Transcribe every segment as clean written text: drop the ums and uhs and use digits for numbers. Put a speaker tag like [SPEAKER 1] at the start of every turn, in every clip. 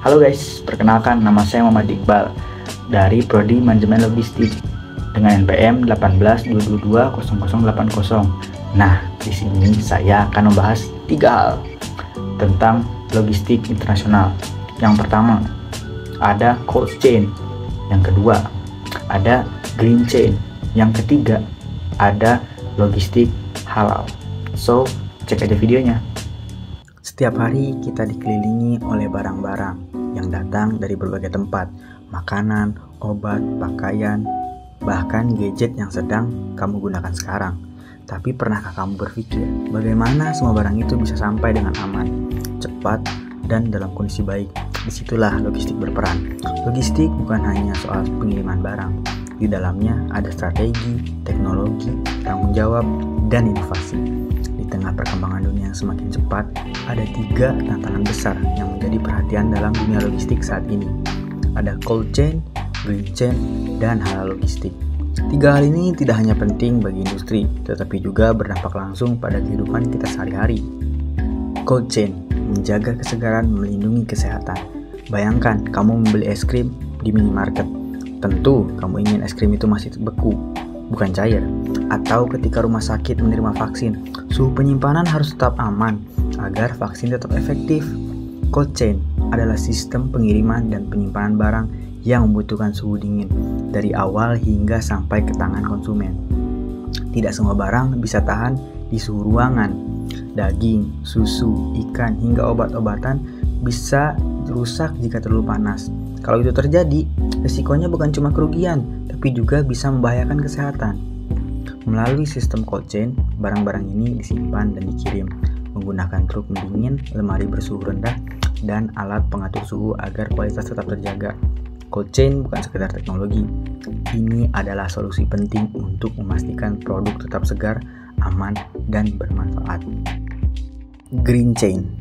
[SPEAKER 1] Halo guys, perkenalkan nama saya Muhammad Iqbal dari Prodi Manajemen Logistik dengan NPM 18222080. Nah, di sini saya akan membahas 3 hal tentang logistik internasional. Yang pertama, ada cold chain. Yang kedua, ada green chain. Yang ketiga, ada logistik halal. So, cek aja videonya. Setiap hari kita dikelilingi oleh barang-barang yang datang dari berbagai tempat, makanan, obat, pakaian, bahkan gadget yang sedang kamu gunakan sekarang. Tapi pernahkah kamu berpikir bagaimana semua barang itu bisa sampai dengan aman, cepat, dan dalam kondisi baik? Disitulah logistik berperan. Logistik bukan hanya soal pengiriman barang. Di dalamnya ada strategi, teknologi, tanggung jawab, dan inovasi. Di tengah perkembangan dunia yang semakin cepat, ada 3 tantangan besar yang menjadi perhatian dalam dunia logistik saat ini. Ada cold chain, green chain, dan halal logistik. 3 hal ini tidak hanya penting bagi industri, tetapi juga berdampak langsung pada kehidupan kita sehari-hari. Cold chain menjaga kesegaran, melindungi kesehatan. Bayangkan kamu membeli es krim di minimarket. Tentu kamu ingin es krim itu masih beku, bukan cair. Atau ketika rumah sakit menerima vaksin, suhu penyimpanan harus tetap aman agar vaksin tetap efektif. Cold chain adalah sistem pengiriman dan penyimpanan barang yang membutuhkan suhu dingin dari awal hingga sampai ke tangan konsumen. Tidak semua barang bisa tahan di suhu ruangan. Daging, susu, ikan, hingga obat-obatan bisa rusak jika terlalu panas. Kalau itu terjadi, resikonya bukan cuma kerugian, tapi juga bisa membahayakan kesehatan. Melalui sistem cold chain, barang-barang ini disimpan dan dikirim menggunakan truk pendingin, lemari bersuhu rendah, dan alat pengatur suhu agar kualitas tetap terjaga. Cold chain bukan sekedar teknologi. Ini adalah solusi penting untuk memastikan produk tetap segar, aman, dan bermanfaat. Green chain,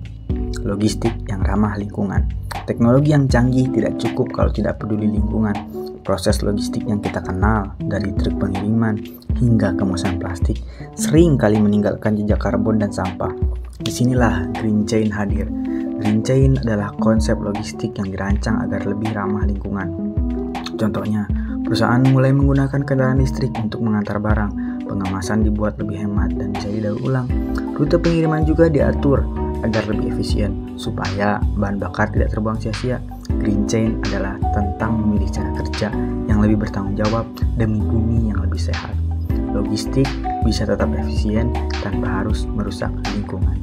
[SPEAKER 1] logistik yang ramah lingkungan. Teknologi yang canggih tidak cukup kalau tidak peduli lingkungan. Proses logistik yang kita kenal, dari truk pengiriman hingga kemasan plastik, sering kali meninggalkan jejak karbon dan sampah. Disinilah green chain hadir. Green chain adalah konsep logistik yang dirancang agar lebih ramah lingkungan. Contohnya, perusahaan mulai menggunakan kendaraan listrik untuk mengantar barang, pengemasan dibuat lebih hemat dan bisa didaur ulang. Rute pengiriman juga diatur agar lebih efisien, supaya bahan bakar tidak terbuang sia-sia. Green chain adalah tentang memilih cara kerja yang lebih bertanggung jawab demi bumi yang lebih sehat. Logistik bisa tetap efisien tanpa harus merusak lingkungan.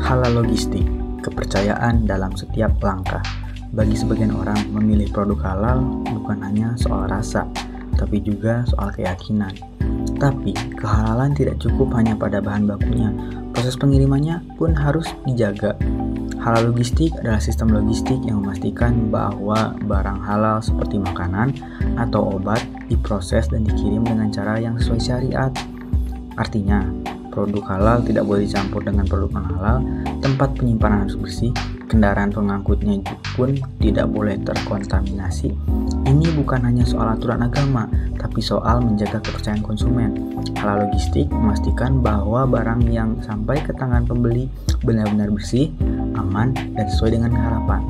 [SPEAKER 1] Halal logistik, kepercayaan dalam setiap langkah. Bagi sebagian orang, memilih produk halal bukan hanya soal rasa, tapi juga soal keyakinan. Tapi, kehalalan tidak cukup hanya pada bahan bakunya. Proses pengirimannya pun harus dijaga. Halal logistik adalah sistem logistik yang memastikan bahwa barang halal seperti makanan atau obat diproses dan dikirim dengan cara yang sesuai syariat. Artinya, produk halal tidak boleh dicampur dengan produk non-halal, tempat penyimpanan harus bersih, kendaraan pengangkutnya pun tidak boleh terkontaminasi. Ini bukan hanya soal aturan agama, tapi soal menjaga kepercayaan konsumen. Halal logistik memastikan bahwa barang yang sampai ke tangan pembeli benar-benar bersih, aman, dan sesuai dengan harapan.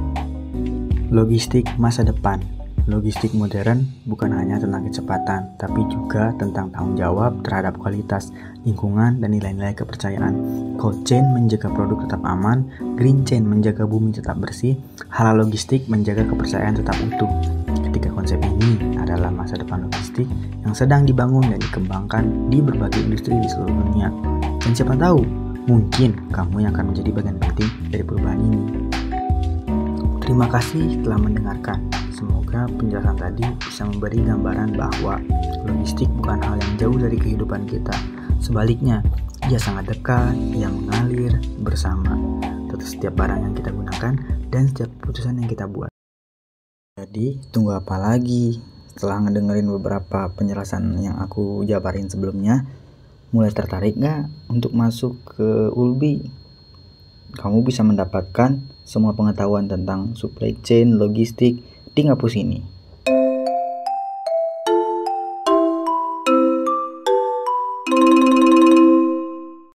[SPEAKER 1] Logistik masa depan. Logistik modern bukan hanya tentang kecepatan, tapi juga tentang tanggung jawab terhadap kualitas, lingkungan, dan nilai-nilai kepercayaan. Cold chain menjaga produk tetap aman, green chain menjaga bumi tetap bersih, halal logistik menjaga kepercayaan tetap utuh. Ketiga konsep ini adalah masa depan logistik yang sedang dibangun dan dikembangkan di berbagai industri di seluruh dunia. Dan siapa tahu, mungkin kamu yang akan menjadi bagian penting dari perubahan ini. Terima kasih telah mendengarkan. Semoga penjelasan tadi bisa memberi gambaran bahwa logistik bukan hal yang jauh dari kehidupan kita. Sebaliknya, ia sangat dekat, ia mengalir bersama setiap barang yang kita gunakan dan setiap keputusan yang kita buat. Jadi, tunggu apa lagi? Setelah ngedengerin beberapa penjelasan yang aku jabarin sebelumnya, mulai tertarik gak untuk masuk ke Ulbi? Kamu bisa mendapatkan semua pengetahuan tentang supply chain, logistik di Ngapus ini.